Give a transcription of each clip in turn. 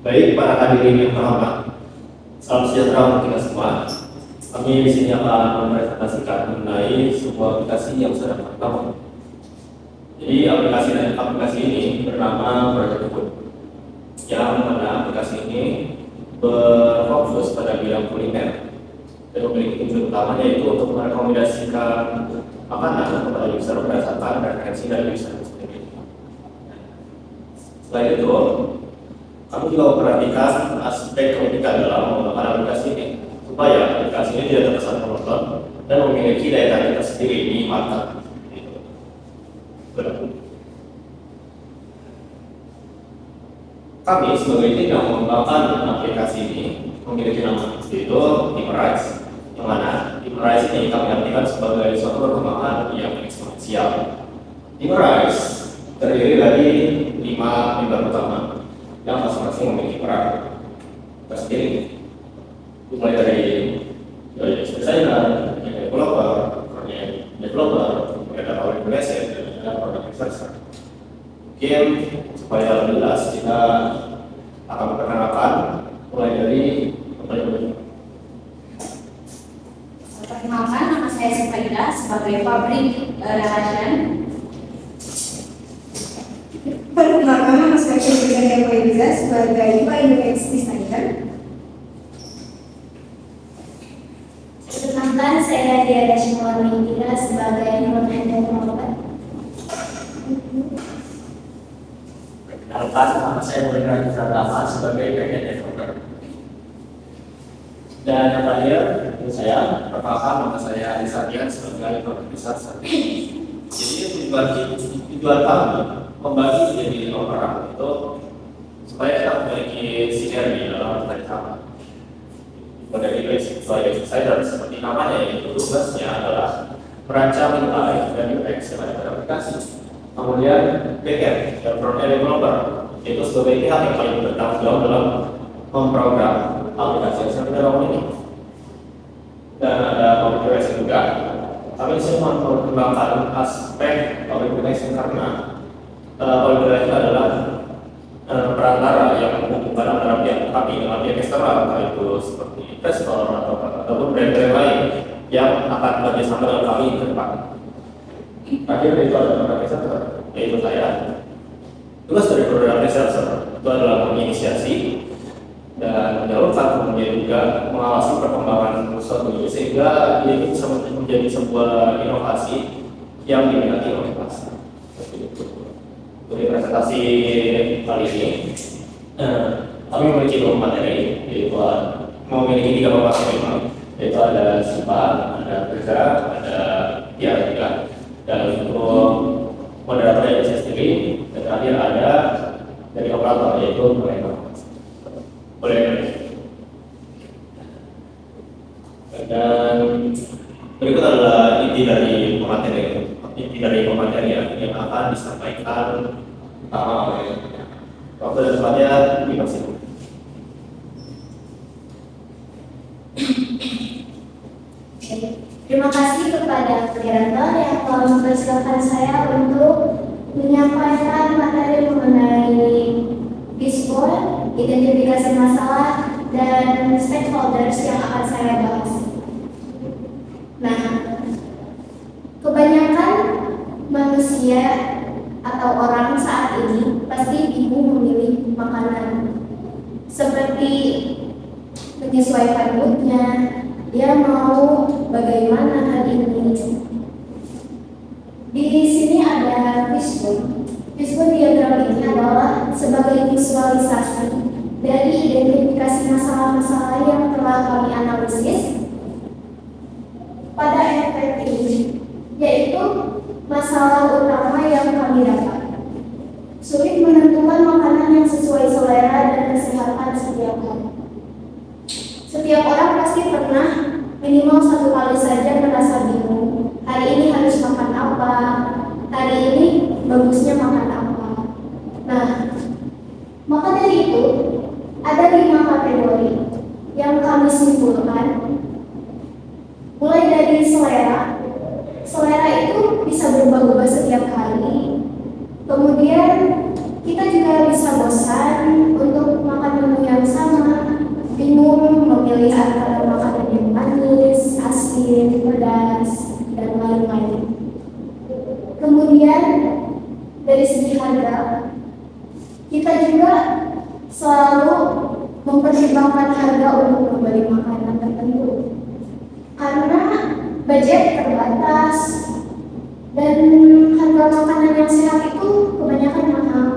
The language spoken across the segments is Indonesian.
Baik, para hadirin yang terhormat, salam sejahtera untuk kita semua. Kami di sini akan mempresentasikan mengenai sebuah aplikasi yang sedang kami bangun. Jadi aplikasi ini bernama Project Food, yang mana aplikasi ini berfokus pada bidang kuliner dan memiliki tujuan utamanya yaitu untuk merekomendasikan makanan kepada user berdasarkan referensi dari user sendiri. Selain itu, kami juga memperhatikan aspek kritikal dalam menggunakan aplikasi ini supaya aplikasi ini tidak terkesan monoton dan memiliki daya tarik tersendiri di mata. Kami sebagai tim yang mengembangkan aplikasi ini memiliki nama yaitu Timerize, yang mana Timerize ini kami artikan sebagai suatu perkembangan yang eksponensial. Timerize terdiri dari 5 member utama yang masing-masing memiliki peran tersendiri, mulai dari desainer, developer, data organization, dan product researcher. Mungkin supaya lebih jelas kita akan memperkenalkan mulai dari Perkenalkan, nama saya Sufaida sebagai Public Relation. Perkenalkan, nama saya Febria Eliza sebagai UI UX Designer. Perkenalkan, saya Diana Shimawati sebagai Front-End Developer. Perkenalkan, nama saya Mulya Pratama sebagai Backend Developer. Dan yang terakhir, saya perkenalkan, nama saya Adi Sadian sebagai Product Researcher. Jadi tujuan kami membagi menjadi 5 orang itu supaya kita memiliki sinergi dalam kerjasama. Dari sebagai desainer seperti namanya, yaitu tugasnya adalah merancang UI dan UX pada aplikasi. Kemudian backend dan front-end developer itu sebagai pihak yang paling bertanggung jawab dalam memprogram aplikasi yang sedang kita bangun ini. Dan ada public relation juga. Kami semua mengembangkan aspek public relation karena public relation adalah perantara yang menghubungkan antara pihak kami dengan pihak eksternal, entah itu seperti investor ataupun brand-brand lain yang akan bekerjasama dengan kami ke depan. Terakhir itu adalah product researcher, yaitu saya. Tugas dari product researcher itu adalah menginisiasi dan menyalurkan, kemudian juga mengawasi perkembangan suatu ini sehingga ini bisa menjadi sebuah inovasi yang diminati oleh pasar. Untuk presentasi kali ini, kami memiliki 2 materi, yaitu memiliki 3 pembahasan memang, yaitu ada sifat, ada kerja, ada PR juga. Dan untuk moderator dari saya sendiri, dan terakhir ada dari operator, yaitu mereka. Boleh. Dan berikut adalah inti dari pemateri yang akan disampaikan oleh waktu dan tempatnya dipersilakan. Terima kasih kepada Wiranto yang telah mempersilahkan saya untuk menyampaikan materi mengenai dashboard, identifikasi masalah, dan stakeholders yang akan saya bahas. Nah, kebanyakan manusia atau orang saat ini pasti bingung memilih makanan, seperti menyesuaikan moodnya, dia mau bagaimana hari ini. Di sini ada fishbone. Fishbone diagram ini adalah sebagai visualisasi dari identifikasi masalah-masalah yang telah kami analisis pada FPT ini, yaitu masalah utama yang kami dapat. Sulit menentukan makanan yang sesuai selera dan kesehatan setiap hari. Setiap orang pasti pernah minimal 1 kali saja merasa bingung. Hari ini harus makan apa? Hari ini bagusnya makan apa? Nah, maka dari itu ada 5 kategori yang kami simpulkan. Mulai dari selera. Selera itu bisa berubah-ubah setiap hari. Kemudian kita juga bisa bosan untuk makan menu yang sama, bingung memilih antara makanan yang manis, asin, pedas, dan lain-lain. Kemudian dari segi harga, kita juga selalu mempertimbangkan harga untuk membeli makanan tertentu karena budget terbatas dan harga makanan yang sehat itu kebanyakan mahal.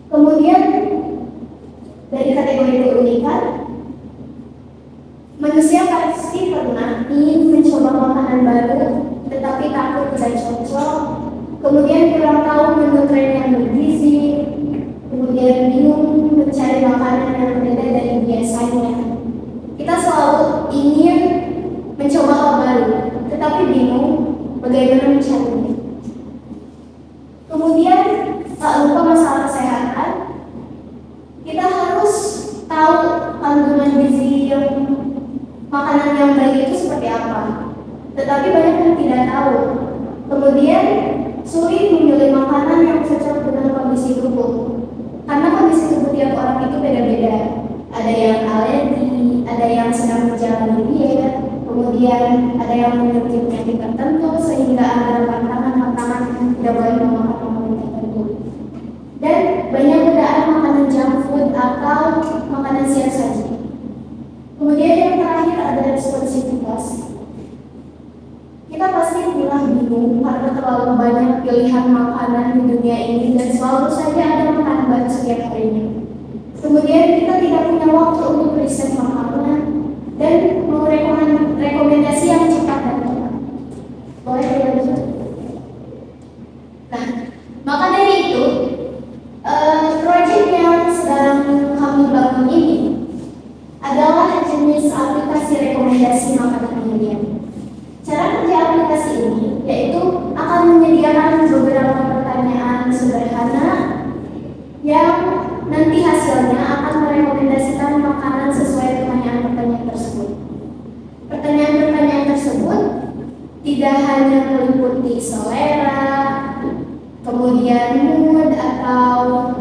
Kemudian dari kategori keunikan, manusia pasti pernah ingin mencoba makanan baru tetapi takut tidak cocok, kemudian kurang tahu menu tren yang bergizi, kemudian bingung mencari makanan yang berbeda dari biasanya. Kita selalu ingin mencoba hal baru, tetapi bingung bagaimana mencarinya. Kemudian tak lupa masalah kesehatan, kita harus tahu kandungan gizi yang makanan yang baik itu seperti apa. Tetapi banyak yang tidak tahu. Kemudian sulit memilih makanan yang cocok dengan kondisi tubuh. Karena kondisi tubuh tiap orang itu beda-beda. Ada yang alergi, ada yang sedang menjalani diet, kemudian ada yang memiliki penyakit tertentu sehingga ada pantangan-pantangan tidak boleh memakan makanan tertentu. Dan banyak godaan makanan junk food atau makanan siap saji. Kemudian yang terakhir ada responsivitas. Kita pasti pernah bingung karena terlalu banyak pilihan makanan di dunia ini dan selalu saja ada makanan baru setiap harinya. Kemudian kita tidak punya waktu untuk riset makanan dan mau rekomendasi yang cepat dan tepat. Boleh dilanjut? Nah, maka dari itu, proyek yang sedang kami bangun ini adalah jenis aplikasi rekomendasi makanan harian. Cara kerja aplikasi ini yaitu akan menyediakan beberapa pertanyaan sederhana yang nanti hasilnya akan merekomendasikan makanan sesuai pertanyaan-pertanyaan tersebut. Pertanyaan-pertanyaan tersebut tidak hanya meliputi selera, kemudian mood atau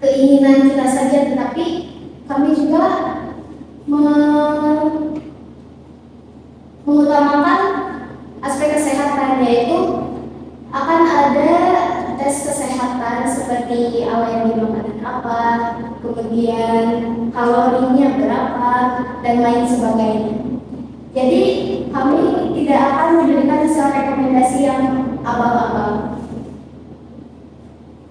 keinginan kita saja, tetapi kami juga mengutamakan aspek kesehatan, yaitu akan ada tes kesehatan seperti alergi makanan apa, kemudian kalorinya berapa, dan lain sebagainya. Jadi kami tidak akan memberikan hasil rekomendasi yang abal-abal.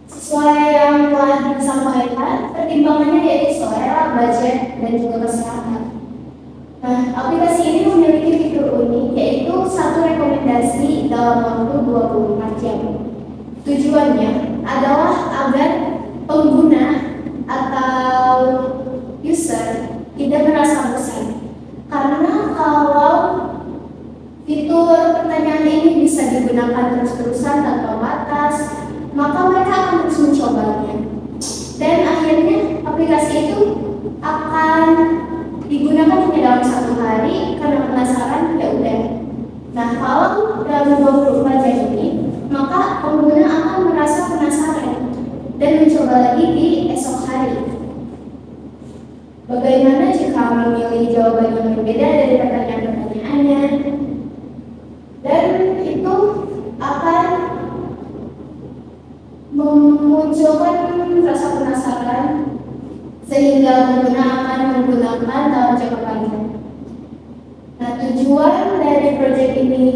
Sesuai yang telah disampaikan, pertimbangannya yaitu selera, budget, dan juga kesehatan. Nah, aplikasi ini memiliki fitur unik, yaitu satu rekomendasi dalam waktu 24 jam. Tujuannya adalah agar pengguna atau user tidak merasa bosan. Karena kalau fitur pertanyaan ini bisa digunakan terus-terusan tanpa batas, maka mereka akan terus mencobanya. Dan akhirnya aplikasi itu akan digunakan hanya dalam satu hari karena penasaran, ya udah. Nah, kalau dalam 24 jam ini, maka pengguna akan merasa penasaran dan mencoba lagi di esok hari. Bagaimana jika memilih jawaban yang berbeda dari pertanyaan-pertanyaannya? Dan itu akan memunculkan rasa penasaran sehingga pengguna akan menggunakan dalam jangka panjang. Nah, tujuan dari proyek ini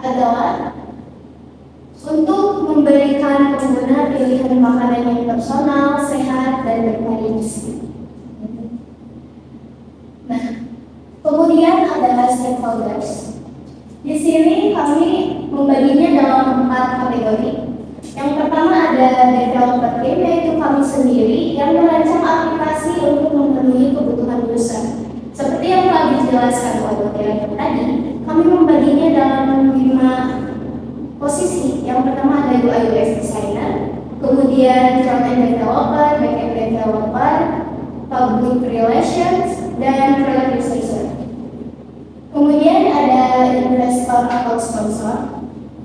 adalah untuk memberikan pengguna pilihan makanan yang personal, sehat, dan bervariasi. Nah, kemudian adalah stakeholders. Di sini kami membaginya dalam 4 kategori. Yang pertama ada developer team, yaitu kami sendiri yang merancang aplikasi untuk memenuhi kebutuhan user. Seperti yang telah dijelaskan oleh moderator tadi, kami membaginya dalam 5 posisi. Yang pertama ada UI UX designer, kemudian front-end developer, back-end developer, public relations, dan product researcher. Kemudian ada investor investor atau sponsor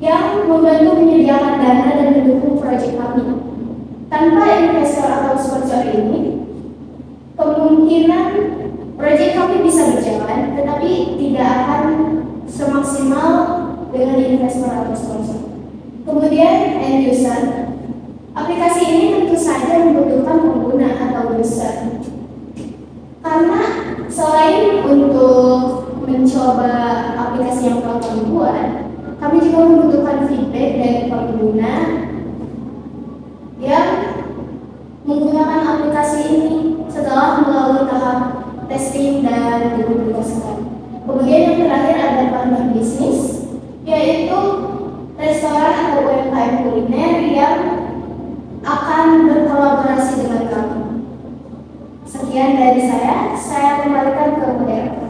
yang membantu menyediakan dana dan mendukung proyek kami. Tanpa investor atau sponsor ini, kemungkinan proyek kami bisa berjalan, tetapi tidak akan semaksimal dengan investor atau sponsor. Kemudian end user. Aplikasi ini tentu saja membutuhkan pengguna atau user. Karena selain untuk mencoba aplikasi yang telah kami buat, kami juga membutuhkan feedback dari pengguna yang menggunakan aplikasi ini setelah melalui tahap testing dan dipublikasikan. Kemudian yang terakhir ada partner bisnis, yaitu restoran atau UMKM kuliner yang akan berkolaborasi dengan kami. Sekian dari saya kembalikan ke moderator.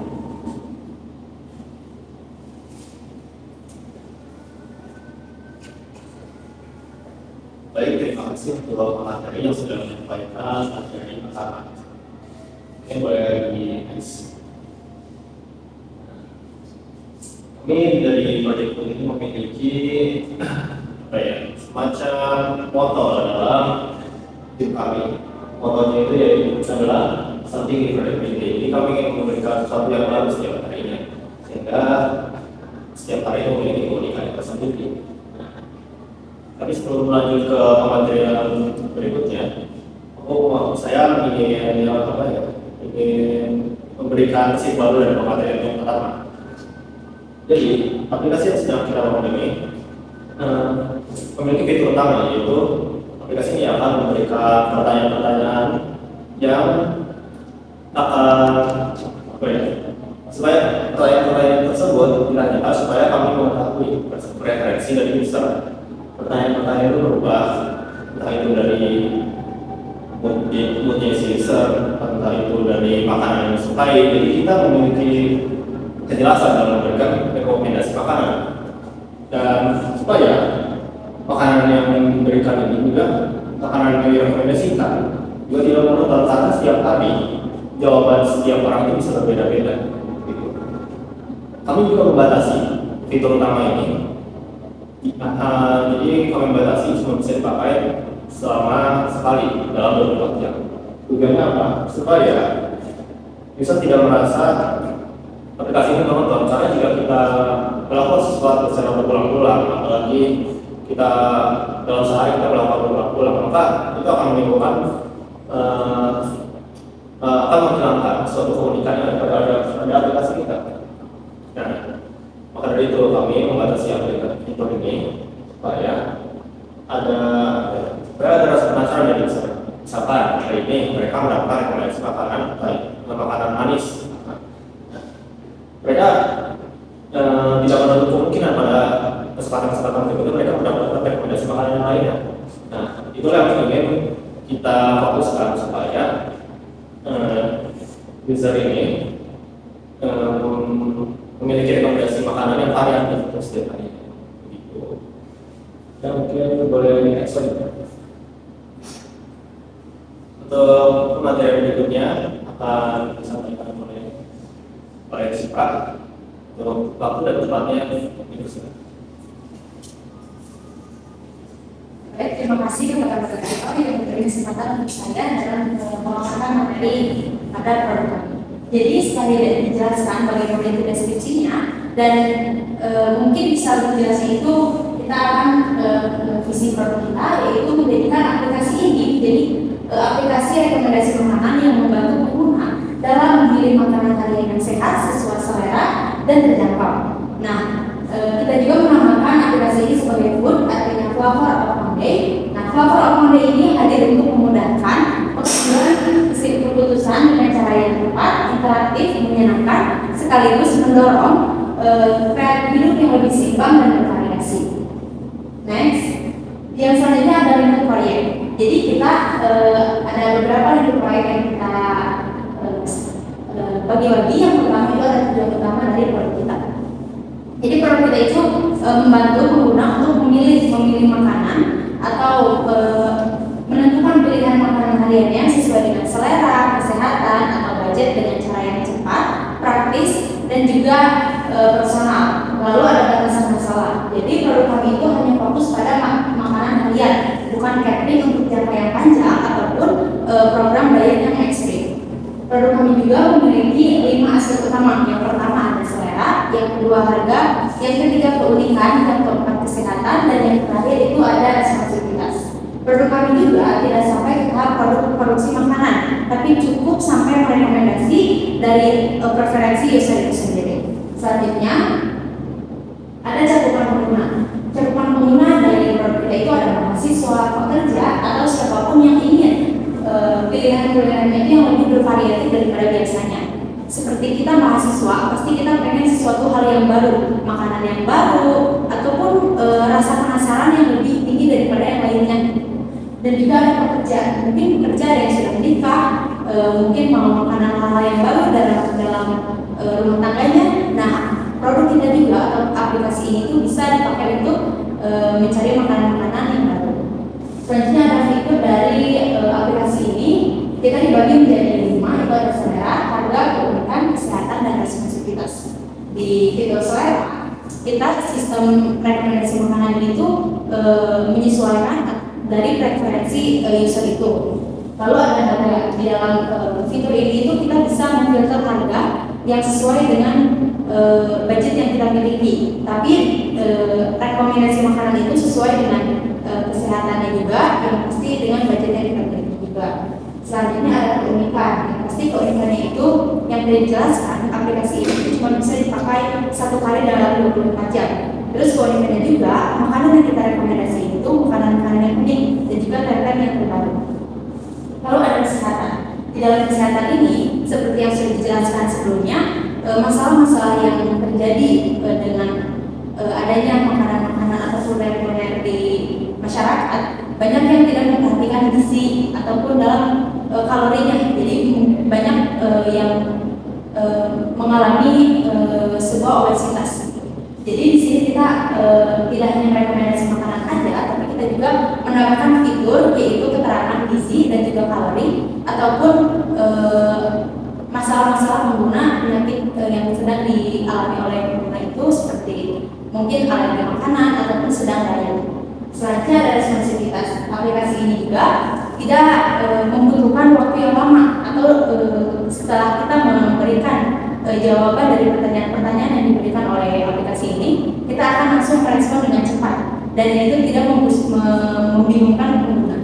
Baik, terima kasih untuk materi yang sudah menyampaikan materi pertama. Ini boleh di-next. Kami dari proyek ini memiliki semacam moto dalam tim kami. Motonya itu adalah something different every day. Jadi kami ingin memberikan sesuatu yang baru setiap harinya, sehingga setiap hari memiliki keunikan yang tersendiri. Tapi sebelum lanjut ke pematerian berikutnya, saya ingin memberikan sisi baru dari pematerian yang pertama. Jadi aplikasi yang sedang kita bangun ini memiliki fitur utama, yaitu aplikasi ini akan memberikan pertanyaan-pertanyaan yang akan supaya pertanyaan-pertanyaan tersebut ditanyakan supaya kami mengetahui preferensi dari user. Pertanyaan-pertanyaan itu berubah, entah itu dari moodnya si user, entah itu dari makanan yang disukai. Jadi kita memiliki kejelasan dalam memberikan rekomendasi makanan, dan supaya makanan yang diberikan ini juga makanan yang direkomendasikan juga tidak monoton, karena setiap hari jawaban setiap orang itu bisa berbeda-beda. Kami juga membatasi fitur utama ini. Jadi kami membatasi cuma bisa dipakai selama sekali dalam 24 jam. Tujuannya apa? Supaya user tidak merasa aplikasi ini monoton, karena jika kita melakukan sesuatu secara berulang-ulang, apalagi kita dalam sehari kita melakukan berulang-ulang, maka itu akan menimbulkan akan menghilangkan suatu keunikan yang ada pada aplikasi kita. Nah, maka dari itu kami membatasi aplikasi fitur ini supaya ada rasa penasaran dari user. Misalkan hari ini mereka mendapatkan rekomendasi makanan manis. Mereka tidak menutup kemungkinan pada kesempatan-kesempatan berikutnya mereka mendapatkan rekomendasi makanan yang lainnya. Nah, itulah yang ingin kita fokuskan supaya user ini memiliki rekomendasi makanan yang variatif setiap hari. Gitu. Ya, mungkin boleh next slide. Untuk materi berikutnya akan disampaikan oleh Sipra. Untuk waktu dan tempatnya Baik, terima kasih kepada Dr. Tito yang memberi kesempatan untuk saya dalam melakukan materi pada produk kami. Jadi sekali dijelaskan bagaimana itu deskripsinya, dan mungkin bisa lebih jelasnya itu kita akan visi produk kita, yaitu menjadikan aplikasi ini menjadi aplikasi rekomendasi makanan yang membantu pengguna dalam memilih makanan harian yang sehat, sesuai selera, dan terjangkau. Nah, kita juga menamakan aplikasi ini sebagai food, artinya flavor of one day. Nah, flavor of one day ini hadir untuk memudahkan pengambilan keputusan dengan cara yang tepat, interaktif, menyenangkan, sekaligus mendorong gaya hidup yang lebih seimbang dan bervariasi. Next, yang selanjutnya ada lingkup proyek. Jadi kita ada beberapa lingkup proyek yang kita bagi-bagi. Yang pertama itu ada tujuan utama dari produk kita. Jadi produk kita itu membantu pengguna untuk memilih makanan atau menentukan pilihan makanan hariannya sesuai dengan selera, kesehatan, atau budget dengan cara yang cepat, praktis, dan juga personal. Lalu ada juga memiliki 5 aspek utama. Yang pertama ada selera, yang kedua harga, yang ketiga keunikan, yang keempat kesehatan, dan yang terakhir itu ada responsibilitas. Produk kami juga tidak sampai ke tahap produk produksi makanan, tapi cukup sampai merekomendasi dari preferensi user itu sendiri. Selanjutnya ada cakupan pengguna. Cakupan pengguna dari produk kita itu ada mahasiswa, pekerja, atau siapapun yang ingin pilihan-pilihannya itu yang lebih bervariatif daripada biasanya. Seperti kita mahasiswa, pasti kita pengen sesuatu hal yang baru, makanan yang baru, ataupun rasa penasaran yang lebih tinggi daripada yang lainnya. Dan juga ada pekerja, mungkin pekerja yang sudah menikah, mungkin mau makanan hal yang baru dalam rumah tangganya. Nah, produk kita juga atau aplikasi ini tuh bisa dipakai untuk mencari makanan-makanan yang baru. Selanjutnya ada fitur dari aplikasi ini, kita dibagi menjadi 5, itu ada selera, harga, keunikan, kesehatan, dan responsibilitas. Di fitur selera, kita sistem rekomendasi makanan itu menyesuaikan dari preferensi user itu. Lalu ada di dalam fitur ini itu kita bisa memfilter harga yang sesuai dengan budget yang kita miliki. Tapi rekomendasi makanan itu sesuai dengan kesehatannya juga, yang pasti dengan budget yang kita miliki juga. Selanjutnya ada keunikan. Yang pasti keunikannya itu yang sudah dijelaskan, aplikasi ini cuma bisa dipakai 1 kali dalam 24 jam. Terus keunikannya juga, makanan yang kita rekomendasi itu makanan-makanan yang unik dan juga tren yang terbaru. Lalu ada kesehatan. Di dalam kesehatan ini, seperti yang sudah dijelaskan sebelumnya, masalah-masalah yang terjadi dengan adanya makanan-makanan atau kuliner di masyarakat, banyak yang tidak memperhatikan gizi ataupun dalam kalorinya. Jadi banyak yang mengalami sebuah obesitas. Jadi di sini kita tidak hanya merekomendasi makanan aja, tapi kita juga menambahkan fitur yaitu keterangan gizi dan juga kalori ataupun masalah-masalah pengguna penyakit yang sedang dialami oleh pengguna itu, seperti mungkin alergi makanan ataupun sedang diet. Selanjutnya ada responsibilitas. Aplikasi ini juga tidak membutuhkan waktu yang lama, atau setelah kita memberikan jawaban dari pertanyaan-pertanyaan yang diberikan oleh aplikasi ini, kita akan langsung merespon dengan cepat, dan itu tidak membingungkan pengguna.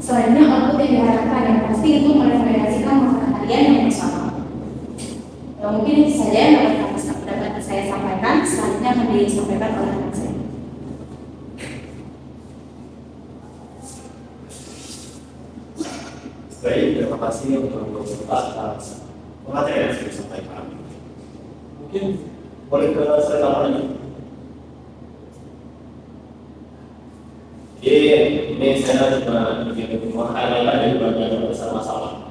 Selanjutnya output yang diharapkan, yang pasti itu merekomendasikan makanan harian yang bersama. Mungkin itu saja yang dapat saya sampaikan. Selanjutnya akan disampaikan oleh rekan saya. Baik, terima kasih untuk atas materi yang sudah disampaikan. Mungkin boleh ke slide apa lagi? Ini saya cuma ingin meng-highlight dari bagian besar masalah.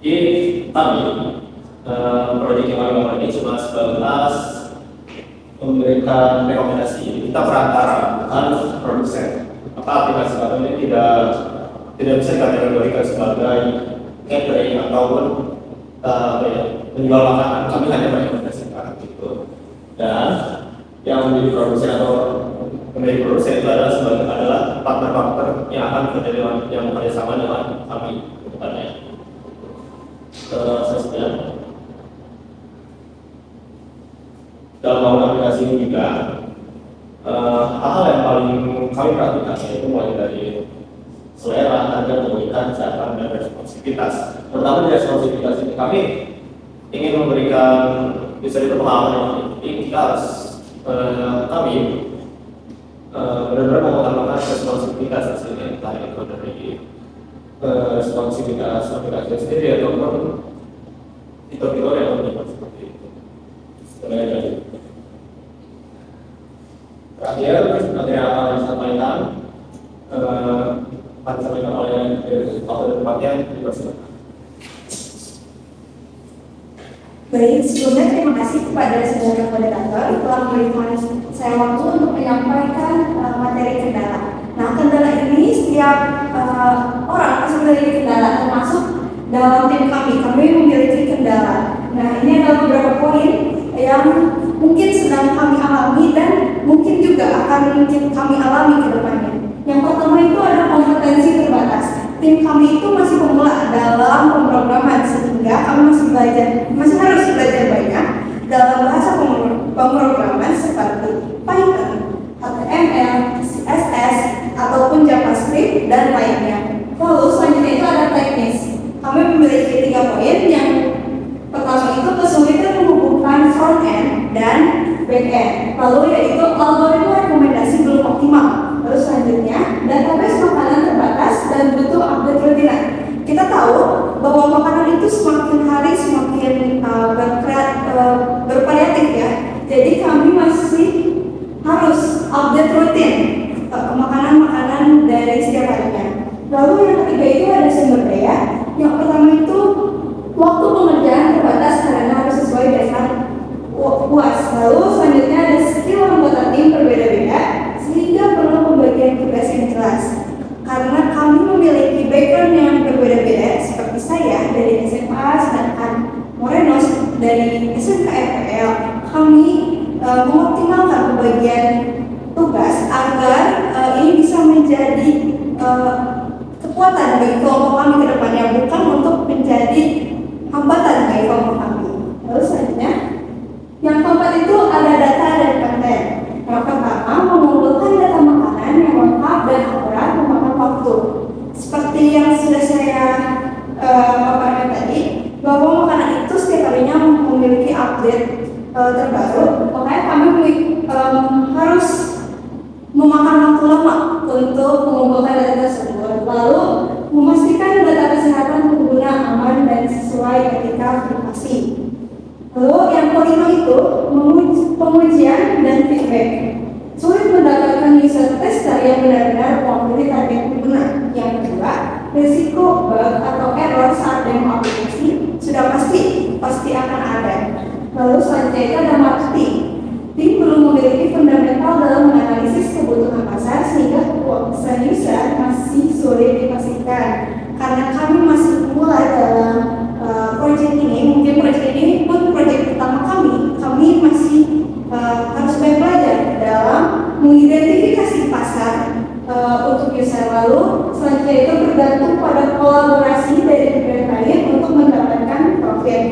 Ini kami proyek yang kami lakukan ini cuma sebatas memberikan rekomendasi. Kita perantara, bukan produsen. Maka aplikasi kami ini tidak bisa dikategorikan sebagai catering ataupun menjual makanan. Kami hanya merekomendasikan itu. Dan yang menjadi produsen atau menjadi produsen itu adalah partner-partner yang akan bekerja sama dengan kami ke depannya. Selanjutnya, dalam bangun aplikasi ini juga hal-hal yang paling kami perhatikan yaitu mulai dari selera, harga, keunikan, kesehatan, dan responsibilitas. Pertama di responsibilitas ini kami ingin memberikan bisa pemahaman yang ini kita harus kami benar-benar mengutamakan responsibilitas hasilnya, entah itu dari responsibilitas aplikasi sendiri ataupun fitur-fitur yang menunjukkan seperti itu. Terakhir, nanti akan disampaikan oleh waktu tempatnya dipersilakan. Baik, sebelumnya terima kasih kepada saudara moderator telah memberikan saya waktu untuk menyampaikan materi kendala. Nah, kendala ini setiap orang pasti memiliki kendala, termasuk dalam tim kami memiliki kendala. Nah, ini adalah beberapa poin yang mungkin sedang kami alami dan mungkin juga akan kami alami ke depannya. Yang pertama itu ada kompetensi terbatas. tim kami itu masih pemula dalam pemrograman sehingga kami masih harus belajar banyak dalam bahasa pemrograman seperti Python, HTML, CSS, ataupun JavaScript dan lainnya. Lalu selanjutnya itu ada teknis. Kami memiliki 3 poin. Yang pertama itu kesulitan menghubungkan front end dan back end. Lalu yaitu algoritma rekomendasi belum optimal. Lalu selanjutnya database makanan terbatas dan butuh update rutinan. Kita tahu bahwa makanan itu semakin hari semakin bervariatif ya. Jadi kami masih harus update rutin makanan-makanan dari setiap harinya. Lalu yang ketiga itu ada sumber daya. Yang pertama itu waktu pengerjaan terbatas karena harus sesuai dengan UAS. Lalu selanjutnya ada skill anggota tim berbeda-beda sehingga perlu pembagian tugas yang jelas. Karena kami memiliki background yang berbeda-beda seperti saya dari SMA, sedangkan Morenos dari SMK FPL, kami mengoptimalkan pembagian tugas agar ini bisa menjadi kekuatan bagi kelompok kami ke depannya, bukan untuk menjadi hambatan bagi kelompok kami. Lalu selanjutnya, yang keempat itu ada data dan konten. Yang pertama, mengumpulkan data makanan yang lengkap dan akurat memakan waktu. Seperti yang sudah saya paparkan tadi, bahwa makanan itu setiap harinya memiliki update terbaru. Makanya kami harus memakan waktu lama untuk mengumpulkan data tersebut. Lalu memastikan data kesehatan pengguna aman dan sesuai etika privasi. Lalu yang kelima itu pengujian dan feedback. Sulit mendapatkan user tester yang benar-benar mewakili target pengguna. Yang kedua, risiko bug atau error saat demo aplikasi sudah pasti akan ada. Lalu selanjutnya itu ada marketing. Tim belum memiliki fundamental dalam menganalisis kebutuhan pasar sehingga kepuasan user masih sulit dipastikan. Karena kami masih mulai dalam proyek ini, mungkin proyek ini pun proyek pertama kami masih harus banyak belajar dalam mengidentifikasi pasar untuk user. Lalu selanjutnya itu bergantung pada kolaborasi dari brand lain untuk mendapatkan profit.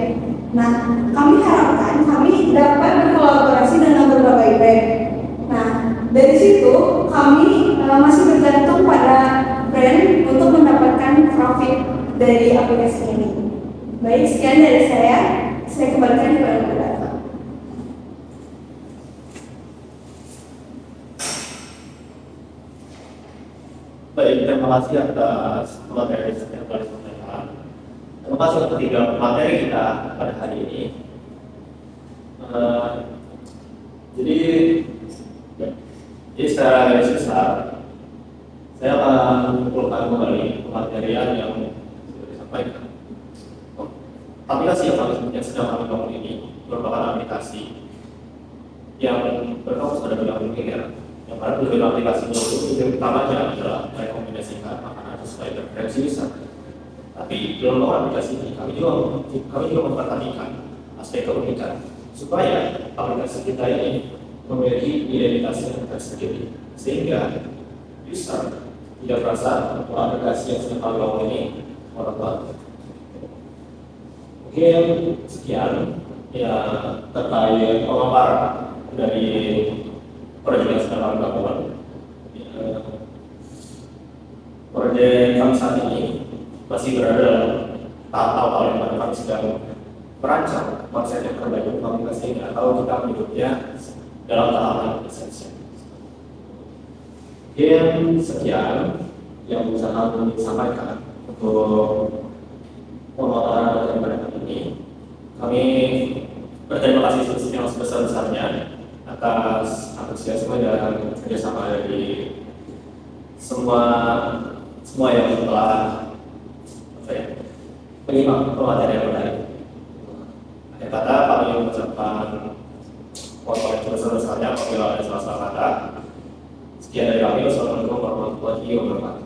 Nah, kami harapkan kami dapat berkolaborasi dengan berbagai brand. Nah, dari situ kami masih bergantung pada brand untuk mendapatkan profit dari aplikasi ini. Baik, sekian dari saya kembalikan kepada moderator. Baik, terima kasih atas materi yang telah disampaikan. Masuk ketiga materi kita pada hari ini. Jadi secara garis besar, saya akan mengumpulkan kembali pematerian yang sudah disampaikan. Aplikasi yang sedang kami bangun ini merupakan aplikasi yang berfokus pada bidang kuliner. Yang mana tujuan aplikasi itu tujuan utamanya adalah merekomendasikan makanan sesuai preferensi user. Tapi dalam aplikasi ini kami juga memperhatikan aspek keunikan supaya aplikasi kita ini memiliki identitas yang tersendiri sehingga user tidak merasa bahwa aplikasi yang sedang kami bangun ini monoton. Mungkin sekian ya terkait pemaparan dari proyek yang sedang kami lakukan. Proyek kami saat ini masih berada dalam tahap awal yang mana kami sedang merancang konsep yang terbaik untuk aplikasi ini atau kita menyebutnya dalam tahapan desain. Mungkin sekian yang bisa kami sampaikan untuk pemaparan pada kali ini. Kami berterima kasih yang sebesar-besarnya atas antusiasme dan kerjasama dari semua yang telah menyimak pematerian menarik. Akhir kata kami mengucapkan mohon maaf sebesar-besarnya apabila ada salah-salah kata. Sekian dari kami. Wassalamualaikum warahmatullahi wabarakatuh.